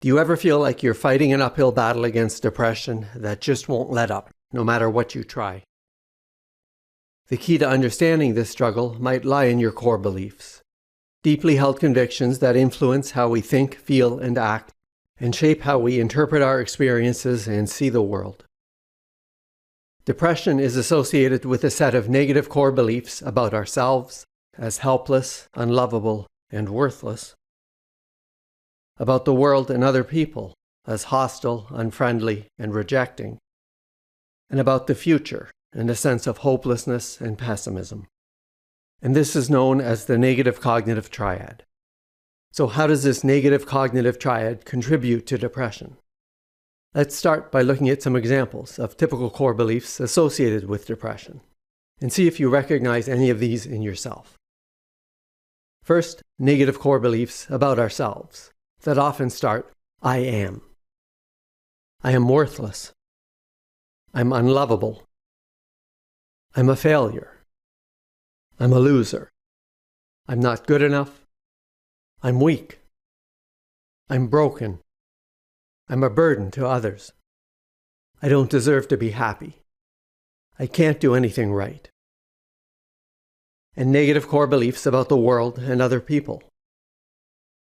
Do you ever feel like you're fighting an uphill battle against depression that just won't let up, no matter what you try? The key to understanding this struggle might lie in your core beliefs, deeply held convictions that influence how we think, feel, and act, and shape how we interpret our experiences and see the world. Depression is associated with a set of negative core beliefs about ourselves as helpless, unlovable, and worthless, about the world and other people as hostile, unfriendly, and rejecting, and about the future and a sense of hopelessness and pessimism. And this is known as the negative cognitive triad. So how does this negative cognitive triad contribute to depression? Let's start by looking at some examples of typical core beliefs associated with depression, and see if you recognize any of these in yourself. First, negative core beliefs about ourselves that often start, I am. I am worthless. I'm unlovable. I'm a failure. I'm a loser. I'm not good enough. I'm weak. I'm broken. I'm a burden to others. I don't deserve to be happy. I can't do anything right. And negative core beliefs about the world and other people.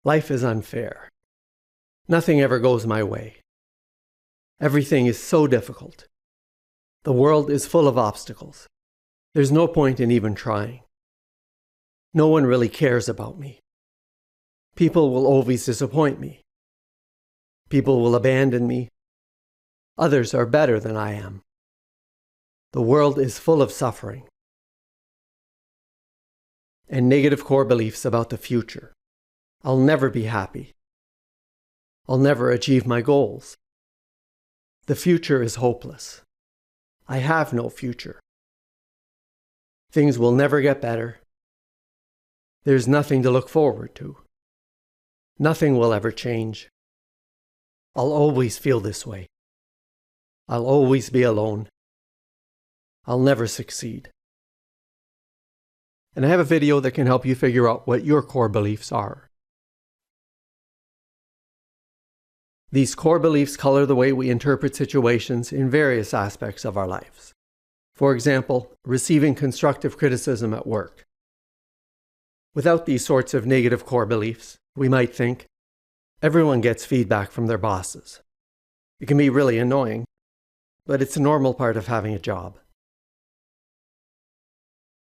Life is unfair. Nothing ever goes my way. Everything is so difficult. The world is full of obstacles. There's no point in even trying. No one really cares about me. People will always disappoint me. People will abandon me. Others are better than I am. The world is full of suffering. And negative core beliefs about the future. I'll never be happy. I'll never achieve my goals. The future is hopeless. I have no future. Things will never get better. There's nothing to look forward to. Nothing will ever change. I'll always feel this way. I'll always be alone. I'll never succeed. And I have a video that can help you figure out what your core beliefs are. These core beliefs color the way we interpret situations in various aspects of our lives. For example, receiving constructive criticism at work. Without these sorts of negative core beliefs, we might think, everyone gets feedback from their bosses. It can be really annoying, but it's a normal part of having a job.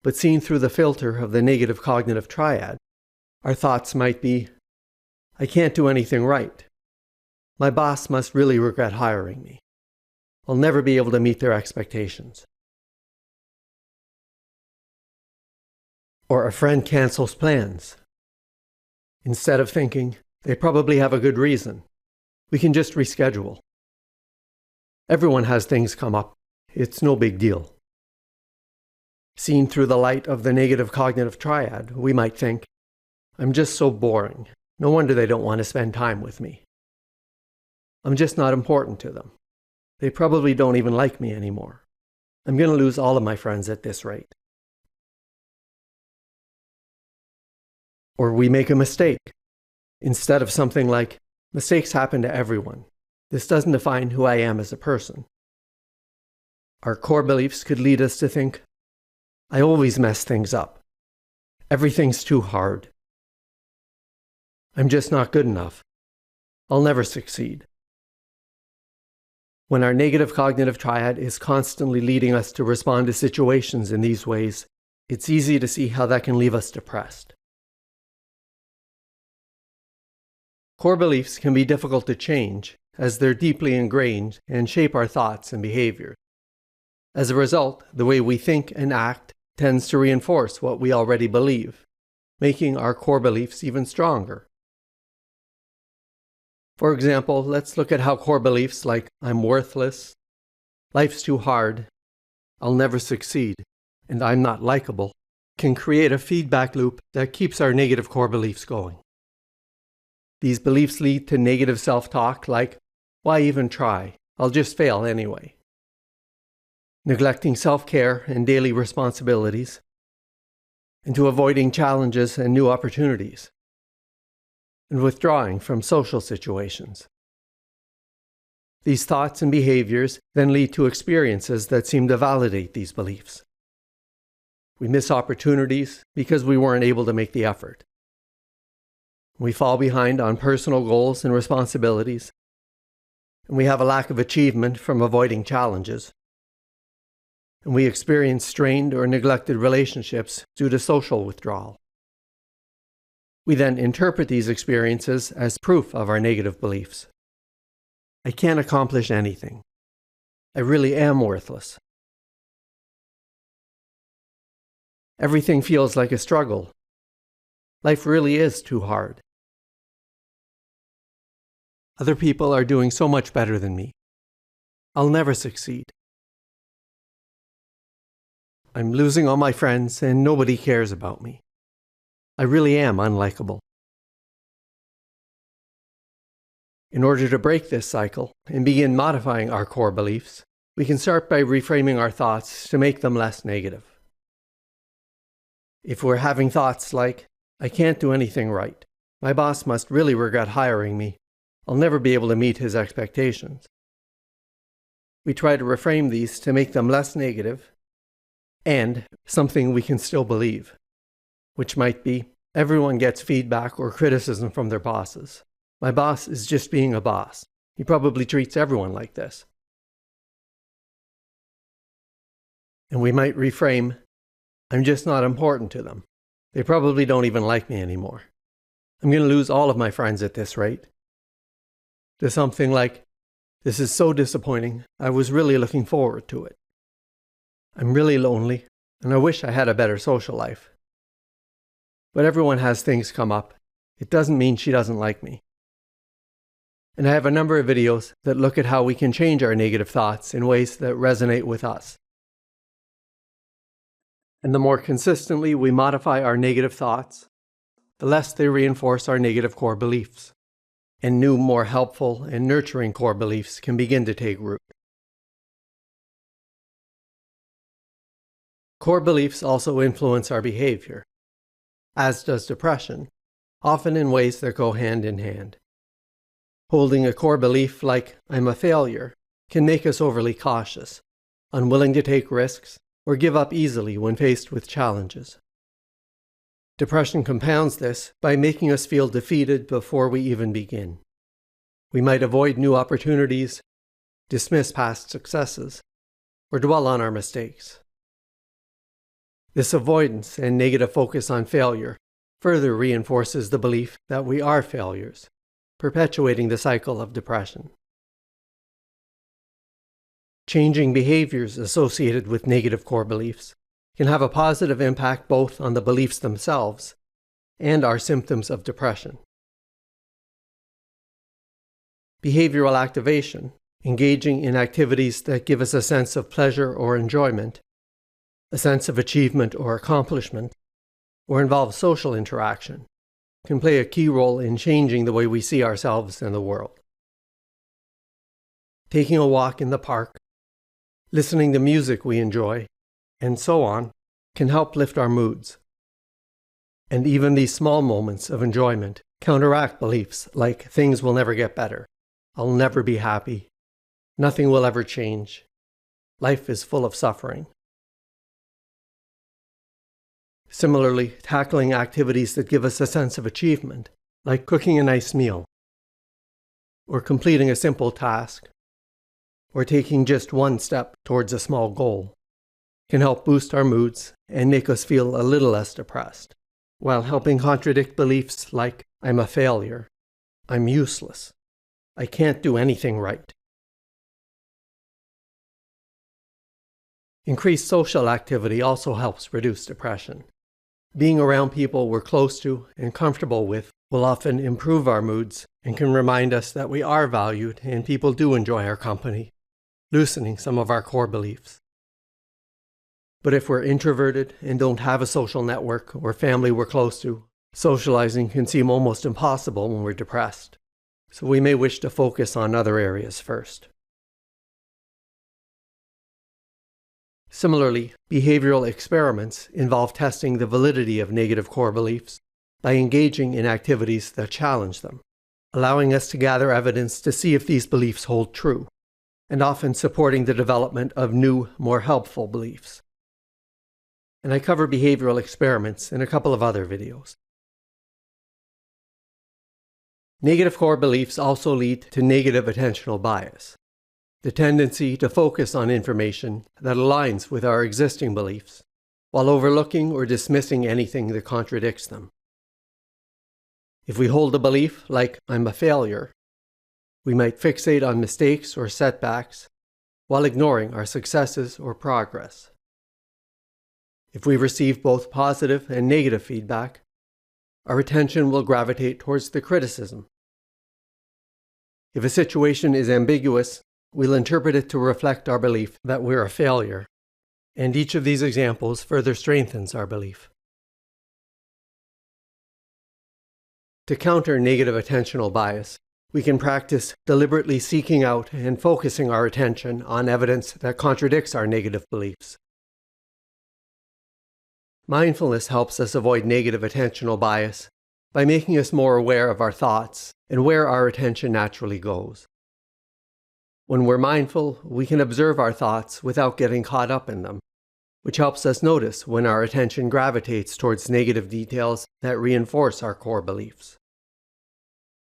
But seen through the filter of the negative cognitive triad, our thoughts might be, I can't do anything right. My boss must really regret hiring me. I'll never be able to meet their expectations. Or a friend cancels plans. Instead of thinking, they probably have a good reason, we can just reschedule. Everyone has things come up. It's no big deal. Seen through the light of the negative cognitive triad, we might think, I'm just so boring. No wonder they don't want to spend time with me. I'm just not important to them. They probably don't even like me anymore. I'm going to lose all of my friends at this rate. Or we make a mistake. Instead of something like, mistakes happen to everyone. This doesn't define who I am as a person. Our core beliefs could lead us to think, I always mess things up. Everything's too hard. I'm just not good enough. I'll never succeed. When our negative cognitive triad is constantly leading us to respond to situations in these ways, it's easy to see how that can leave us depressed. Core beliefs can be difficult to change, as they're deeply ingrained and shape our thoughts and behavior. As a result, the way we think and act tends to reinforce what we already believe, making our core beliefs even stronger. For example, let's look at how core beliefs like, I'm worthless, life's too hard, I'll never succeed, and I'm not likable, can create a feedback loop that keeps our negative core beliefs going. These beliefs lead to negative self-talk like, why even try? I'll just fail anyway. Neglecting self-care and daily responsibilities, and to avoiding challenges and new opportunities. and withdrawing from social situations. These thoughts and behaviors then lead to experiences that seem to validate these beliefs. We miss opportunities because we weren't able to make the effort. We fall behind on personal goals and responsibilities, and we have a lack of achievement from avoiding challenges. And we experience strained or neglected relationships due to social withdrawal. We then interpret these experiences as proof of our negative beliefs. I can't accomplish anything. I really am worthless. Everything feels like a struggle. Life really is too hard. Other people are doing so much better than me. I'll never succeed. I'm losing all my friends and nobody cares about me. I really am unlikable. In order to break this cycle and begin modifying our core beliefs, we can start by reframing our thoughts to make them less negative. If we're having thoughts like, I can't do anything right, my boss must really regret hiring me, I'll never be able to meet his expectations, we try to reframe these to make them less negative and something we can still believe, which might be, everyone gets feedback or criticism from their bosses. My boss is just being a boss. He probably treats everyone like this. And we might reframe, I'm just not important to them. They probably don't even like me anymore. I'm going to lose all of my friends at this rate. To something like, this is so disappointing, I was really looking forward to it. I'm really lonely, and I wish I had a better social life. But everyone has things come up. It doesn't mean she doesn't like me. And I have a number of videos that look at how we can change our negative thoughts in ways that resonate with us. And the more consistently we modify our negative thoughts, the less they reinforce our negative core beliefs, and new, more helpful and nurturing core beliefs can begin to take root. Core beliefs also influence our behavior, as does depression, often in ways that go hand in hand. Holding a core belief like, I'm a failure, can make us overly cautious, unwilling to take risks, or give up easily when faced with challenges. Depression compounds this by making us feel defeated before we even begin. We might avoid new opportunities, dismiss past successes, or dwell on our mistakes. This avoidance and negative focus on failure further reinforces the belief that we are failures, perpetuating the cycle of depression. Changing behaviors associated with negative core beliefs can have a positive impact both on the beliefs themselves and our symptoms of depression. Behavioral activation, engaging in activities that give us a sense of pleasure or enjoyment, a sense of achievement or accomplishment, or involve social interaction, can play a key role in changing the way we see ourselves and the world. Taking a walk in the park, listening to music we enjoy, and so on, can help lift our moods. And even these small moments of enjoyment counteract beliefs like things will never get better, I'll never be happy, nothing will ever change, life is full of suffering. Similarly, tackling activities that give us a sense of achievement, like cooking a nice meal, or completing a simple task, or taking just one step towards a small goal, can help boost our moods and make us feel a little less depressed, while helping contradict beliefs like, I'm a failure, I'm useless, I can't do anything right. Increased social activity also helps reduce depression. Being around people we're close to and comfortable with will often improve our moods and can remind us that we are valued and people do enjoy our company, loosening some of our core beliefs. But if we're introverted and don't have a social network or family we're close to, socializing can seem almost impossible when we're depressed. So we may wish to focus on other areas first. Similarly, behavioral experiments involve testing the validity of negative core beliefs by engaging in activities that challenge them, allowing us to gather evidence to see if these beliefs hold true, and often supporting the development of new, more helpful beliefs. And I cover behavioral experiments in a couple of other videos. Negative core beliefs also lead to negative attentional bias, the tendency to focus on information that aligns with our existing beliefs, while overlooking or dismissing anything that contradicts them. If we hold a belief like, "I'm a failure," we might fixate on mistakes or setbacks while ignoring our successes or progress. If we receive both positive and negative feedback, our attention will gravitate towards the criticism. If a situation is ambiguous, we'll interpret it to reflect our belief that we're a failure, and each of these examples further strengthens our belief. To counter negative attentional bias, we can practice deliberately seeking out and focusing our attention on evidence that contradicts our negative beliefs. Mindfulness helps us avoid negative attentional bias by making us more aware of our thoughts and where our attention naturally goes. When we're mindful, we can observe our thoughts without getting caught up in them, which helps us notice when our attention gravitates towards negative details that reinforce our core beliefs.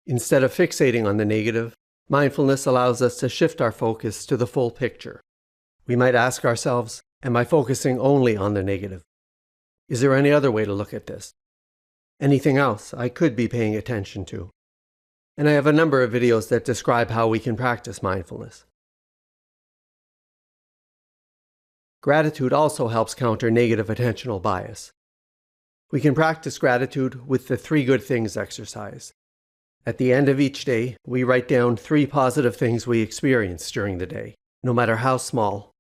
Instead of fixating on the negative, mindfulness allows us to shift our focus to the full picture. We might ask ourselves, am I focusing only on the negative? Is there any other way to look at this? Anything else I could be paying attention to? And I have a number of videos that describe how we can practice mindfulness. Gratitude also helps counter negative attentional bias. We can practice gratitude with the 3 good things exercise. At the end of each day, we write down 3 positive things we experienced during the day, no matter how small,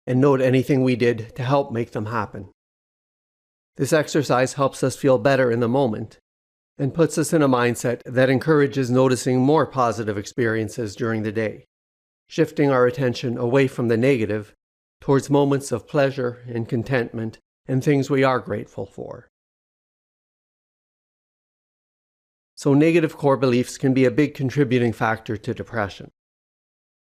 and note anything we did to help make them happen. This exercise helps us feel better in the moment and puts us in a mindset that encourages noticing more positive experiences during the day, shifting our attention away from the negative towards moments of pleasure and contentment and things we are grateful for. So negative core beliefs can be a big contributing factor to depression.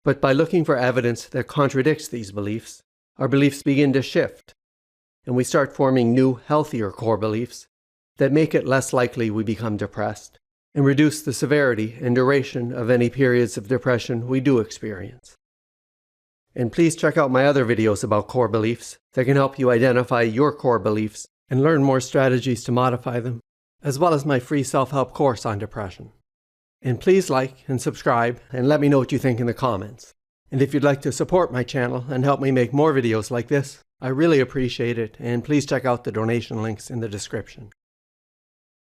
But by looking for evidence that contradicts these beliefs, our beliefs begin to shift, and we start forming new, healthier core beliefs that make it less likely we become depressed and reduce the severity and duration of any periods of depression we do experience. And please check out my other videos about core beliefs that can help you identify your core beliefs and learn more strategies to modify them, as well as my free self-help course on depression. And please like and subscribe and let me know what you think in the comments. And if you'd like to support my channel and help me make more videos like this, I really appreciate it, and please check out the donation links in the description.